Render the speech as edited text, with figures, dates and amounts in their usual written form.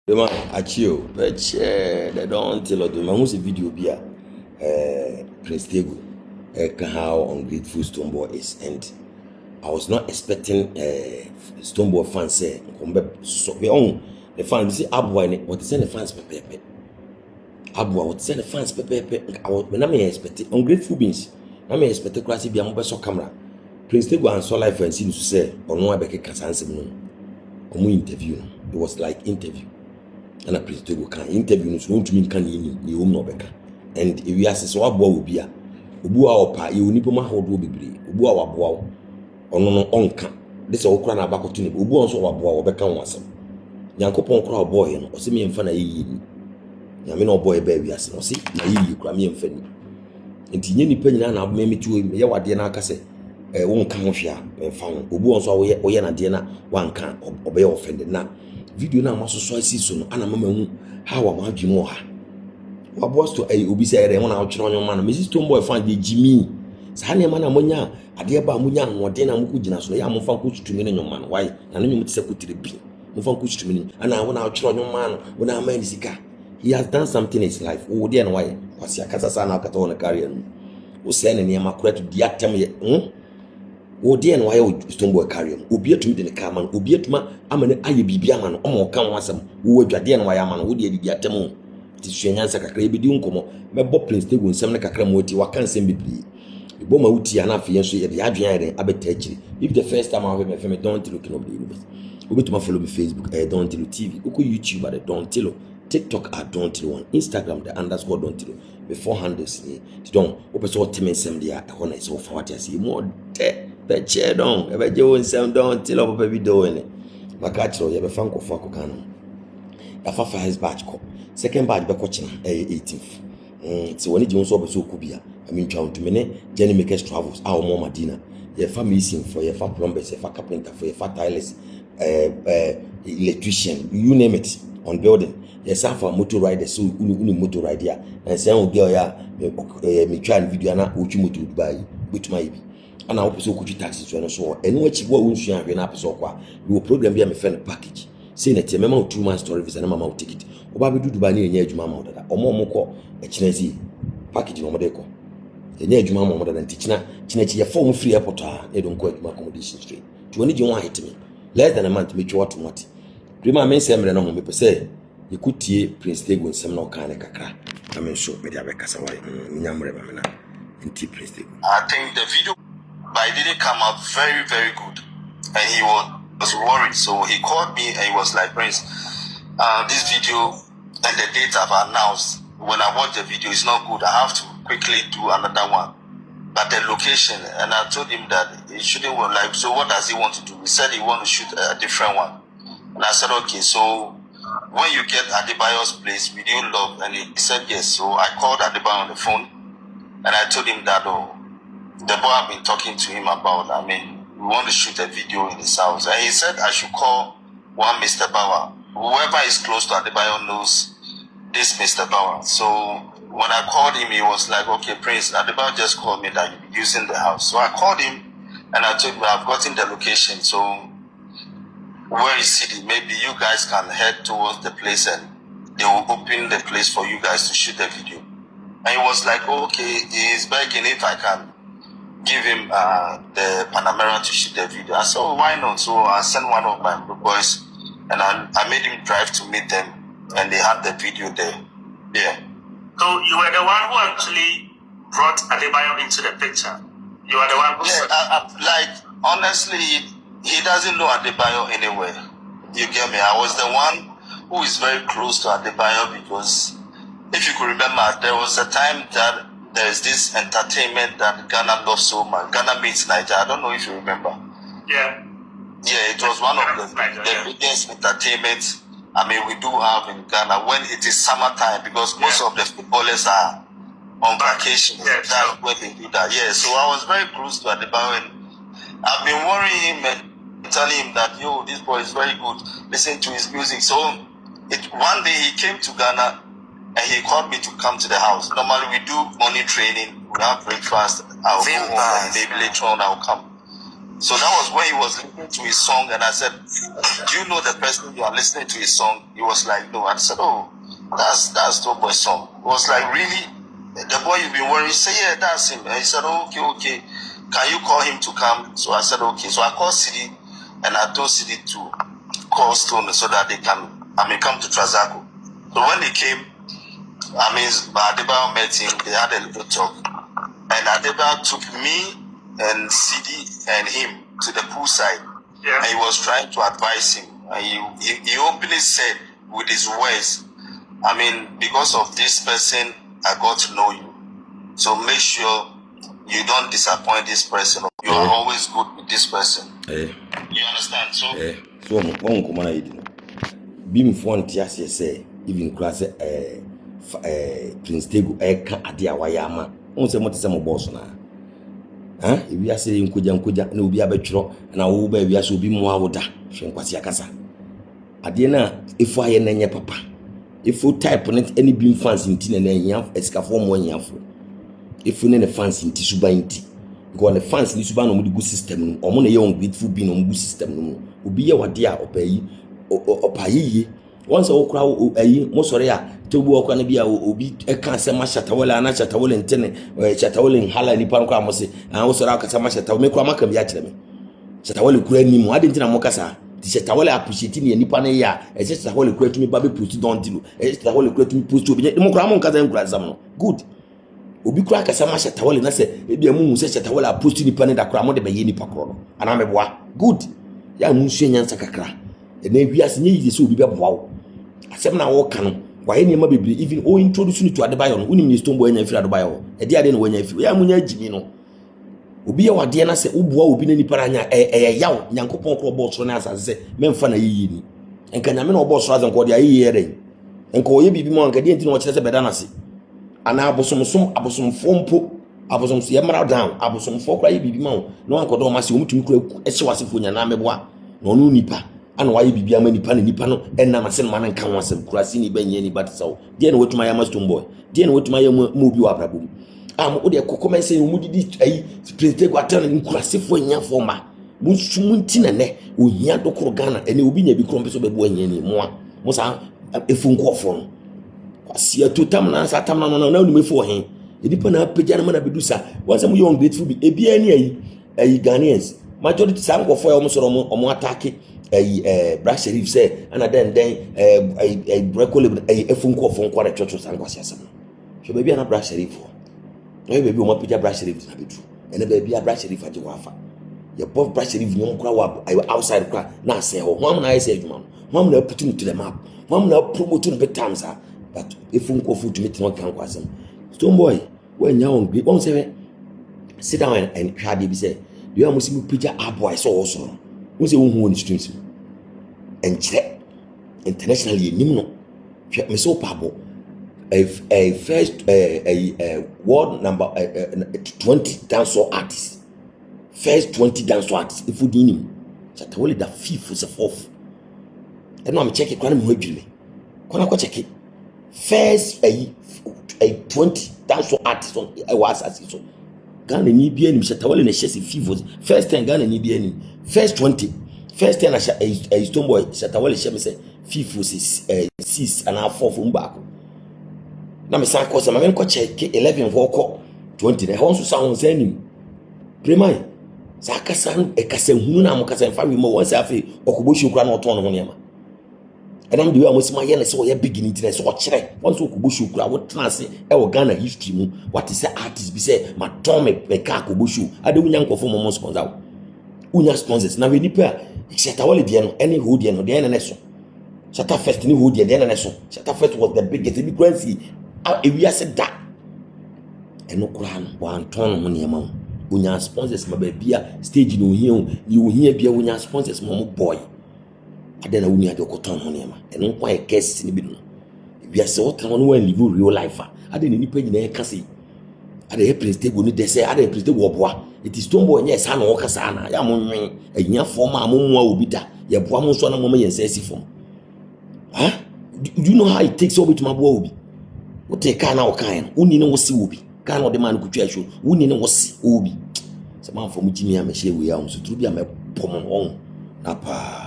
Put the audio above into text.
Dema achio peche they don't tell of them who's a video bia Prince Tego how ungrateful Stonebwoy is, and I was not expecting Stonebwoy fans say so we own the fans say Abwa what is the fans pepe Abwa what is the fans pepe I was when I may expect ungrateful beings I may expect classy be a so camera Prince Tego and so life and seems to say or no abeke kasanse no omu interview it was like interview. And a Prince Tego can interview no so ntumi kan ni home no beka, and if you ask so aboa obi a obu a opa ye onipa ma hodo bebre obu a waboa ono no onka de se okura na abakoto ni obu on so waboa obeka won asem Nyankopon kura oboa ye no o se me mfa na yeyi ni nyame na oboa ba wi ase no se na yeyi kura me mfa ni enti nye nipa nyina na abome metuo ye wade na aka se won ka ho hwea mfa won obu on so oye na de na wanka obeye offended na video na maso so asi so no ana mama hu how am adwimo ha waboa to obi say ere won na otwere onyo ma no Mrs. Stonebwoy fan de jimi sa na ma na monya ade ba monya nwode na mko gina so no ya mo fa ko tutumi ne nyoma no why na no nyum tse kotire bi mo fa ko tutumi ana won na otwere onyo ma no won na ma ni sika. He has done something in his life wo de na why kwasi akasa sa na akata won career no wo say na ne ma correct di atem ye wo de na why Stonebwoy career obi atumi de ne ka ma no obi atuma amane aye bibia ma no omo ka ho asem wo adwade na why ama no wo de di atem ti suenyansa kakra ebedi nkomo mebo Prince Tego nsem ne kakra mo ti waka nsem bibli ebo ma wuti ana afi enso ye de adwen ayre abeta akiri. If the first time I hear me don't look in the universe obetuma follow me Facebook Don't Tilo TV, uko YouTube at Don't Tilo, TikTok at Don't Tilo, on Instagram the _ Don't Tilo before handles ni ti don opeso teme nsem dia e ho na so fa wati asi mo de be che don e be je won nsem Don't Tilo papa bi do ene maka chiro ye be fan ko fa ko kan da fa first batch ko second batch be ko china 18th so woni je won so be so kubia I mean try to mene Jenny Makers Travels our mama Madina ye fa missing for ye fa plumbers ye fa carpenter for ye fa tilers electrician, you name it, on building. Yes, for motor rider, so uni motor rider, and say on girl ya me try video na uchi motor Dubai with my baby. And I hope so could you taxi to so and what you won't share an episode kwa you program be a friend package. Say that your mama 2 months story visa na mama ticket. Oba be do Dubai ni enye adwuma ma oda. Omo mo ko e chinezi package no mo de ko. Enye adwuma ma mo da ntichina chinachi ya form free airport a e don ko adwuma accommodation straight. To oni je won hit me. Less than a month me chwa to moti. Dream me say me no ho me say you could tie Prince Tego nsem na ka ne kakra. I mean show me dia be kasa why nyamre ba me na nti Prince Tego. I think the video but it didn't come out very, very good. And he was worried. So he called me and he was like, Prince, this video and the date I've announced, when I watch the video, it's not good. I have to quickly do another one. But the location, and I told him that he shouldn't want, like, so what does he want to do? He said he want to shoot a different one. And I said, okay, so when you get Adebayo's place, will you love? And he said yes. So I called Adebayo on the phone and I told him that, the boy I've been talking to him about, I mean, we want to shoot a video in his house. And he said I should call one Mr. Bauer. Whoever is close to Adebayo knows this Mr. Bauer. So when I called him, he was like, okay, Prince, Adebayo just called me that you'll be using the house. So I called him and I told him I've gotten the location. So where is it? Maybe you guys can head towards the place and they will open the place for you guys to shoot the video. And he was like, oh, okay, he's begging if I can give him the Panamera to shoot the video. I said, oh, why not? So I sent one of my boys and I made him drive to meet them and they had the video there. Yeah. So you were the one who actually brought Adebayo into the picture. You are the one who like, honestly, he doesn't know Adebayo anywhere. You get me? I was the one who is very close to Adebayo because if you could remember, there was a time that there is this entertainment that Ghana loves so much. Ghana meets Nigeria. I don't know if you remember. Yeah. Yeah, it was one of the biggest entertainments. I mean, we do have in Ghana when it is summertime because most of the footballers are on vacation. Yeah, that's when they do that. Yeah, so I was very close to Adebayo and I've been worrying him and telling him that, yo, this boy is very good. Listen to his music. So one day he came to Ghana and he called me to come to the house. Normally we do morning training, we have breakfast, I'll go home and maybe later on I'll come. So that was when he was listening to his song, and I said, "Do you know the person you are listening to his song?" He was like, "No." I said, "Oh, that's Stonebwoy's song." It was like, "Really? The boy you've been worried?" He said, "Yeah, that's him." And he said, "Oh, okay. Can you call him to come?" So I said, "Okay." So I called CD, and I told CD to call Stone so that they can, come to Trazaco. So when they came, Adebayo met him. They had a little talk, and Adebayo took me and CD and him to the poolside. Yeah. And he was trying to advise him. And he openly said with his words, because of this person, I got to know you. So make sure you don't disappoint this person. You are always good with this person. You understand? So one command I did. Beam font yes, say, even class Prince Tego Eka Adia Wayama. On say what is some boss now. If we are saying Kuja, no be a betro, and I will be as will be more water. Shankwasi Akasa. Adiana, if I and papa. If you type on it any beam fans in tin and yam, escaform 1 year for. If you need a fans in Tisuba in tea, go on the fans in Tisuba no good system, or money young grateful being on good system, will be a wadia or pay or pay. Once all crowd, most to walk on be a cancer Mashatawala and Chatawal and Tenant, or Chatawal in Hala and Nipancramose, and also Rakasamashata, make Ramaka be actually. Chatawal create me, I didn't know Mokasa. Chatawala appreciating any Panaya, as just a whole create me, Baby put it on to, as the whole create me put to be Mokramon Kazan Grazam. Good. Obi kura kasa ma Chatawala na se ebi amu se Chatawala post ni pane da kura mo de be yeni pakro ana meboa good ya mu nsu nyansa kakra e na wiase nye yi se obi be boa wo asem na wo ka no wa ye ma bebre even o introduce you to Adebayo no unim ni Stonebwoy nya fira Adebayo e de ade no wanya fira ya mu nya jimi no obi ye wade na se oboa obi na nipa anya yaw nyankopon kro bo so na asase se memfa na yiyi ni enka nyame na obo so azan ko de ayi yere enka oye bibi mo anka de enti no kire se beda na se ana abosomfo mpo abosomfo yemra down abosomfo kra yibi ma no ankodo ma se omutumi kra ehye wasefo nya na meboa na onu nipa ana waye bibi ama nipa na nipa no enna ma se no man kan wasem kra si ni banye ni batsawo de na wetuma ya ma Stonebwoy de na wetuma ya mo obi wa brabom mo de kokoma se mu didi ayi president gwatan ni kra sefo nya foma mu sumunti na ne ohia dokoro Ghana ene obi nya bi kro mpeso bebo anya ni mo sa efu nkofo no si atutam na satam na no na unimefo hen edipa na apagya na mana bedusa wansa mu young grateful bi ebia ni ayi Ghanaians majority sankofo ya omsoro omo attack Black Sheriff say ana den brekole efunkofo nkwara chocho sankwasi asam so bebia na Black Sheriff no bebia o mapagya Black Sheriff na bedu ene bebia Black Sheriff aje wafa ye both Black Sheriff nyom kra wa outside kra na say ho hwam na ayese adwuma hwam na put to the map hwam na promote no betam but if you go to meet no can kwasem Stonebwoy when you on great won say sit down and try dey be say you am see picture aboy so also won say won hu on streams and check internationally nim no me so pabo a first world number 20 dancehall artists first 20 dancehall artists if you dim Chatawala da fifth was the fourth and no am check it kwana mo adwime kwana ko check it first a 20 dancehall artist on was as so Ghana ni bia ni Chatawala na shesi fifth first 10 Ghana ni bia ni first 20 first 10 na Stonebwoy Chatawala sheme say fifth was 6 and a 4 from back na me san ko say me ko check 11 for ko 20 na won so sound zanim premai sakasan ekasa hunu na mo kasa fa wi mo won say afi okoboshu kura na oton no ho niam and the way I'm saying, yeah, so you're beginning to so chere. Once you kubushu kura, what translate? Ghana history mu. What is the artist? Be say, my Tom me ka kubushu. I don't want to form sponsor. Unya sponsors. Now we need pair. Chatawala diano. Any who diano. Diano neso. Chata first any who diano neso. Chata first was the biggest. The currency. If we are said that. And no kura one ton money amount. Unya sponsors. My baby stage no here. You hear be unya sponsors. Momo boy. Adena wuni ade okoton ho niam eno kwa e guest ni bi no bia se wotan no wan live real life adena ni pagi na e kase ade Prince Tego ni de se ade Prince Tego oboa it is Stonebwoy nya sa na wo kasa na ya mo nwen anya form a mo mo obi da ye boa mo so na mo ye nsa si form do you know how it takes obi to maboa obi wo te ka na wo kan uni ne wo si obi ka na wo de man kutwa show uni ne wo si obi sɛ man for mu gyimi a me hye we a so turu bi a me pom on na pa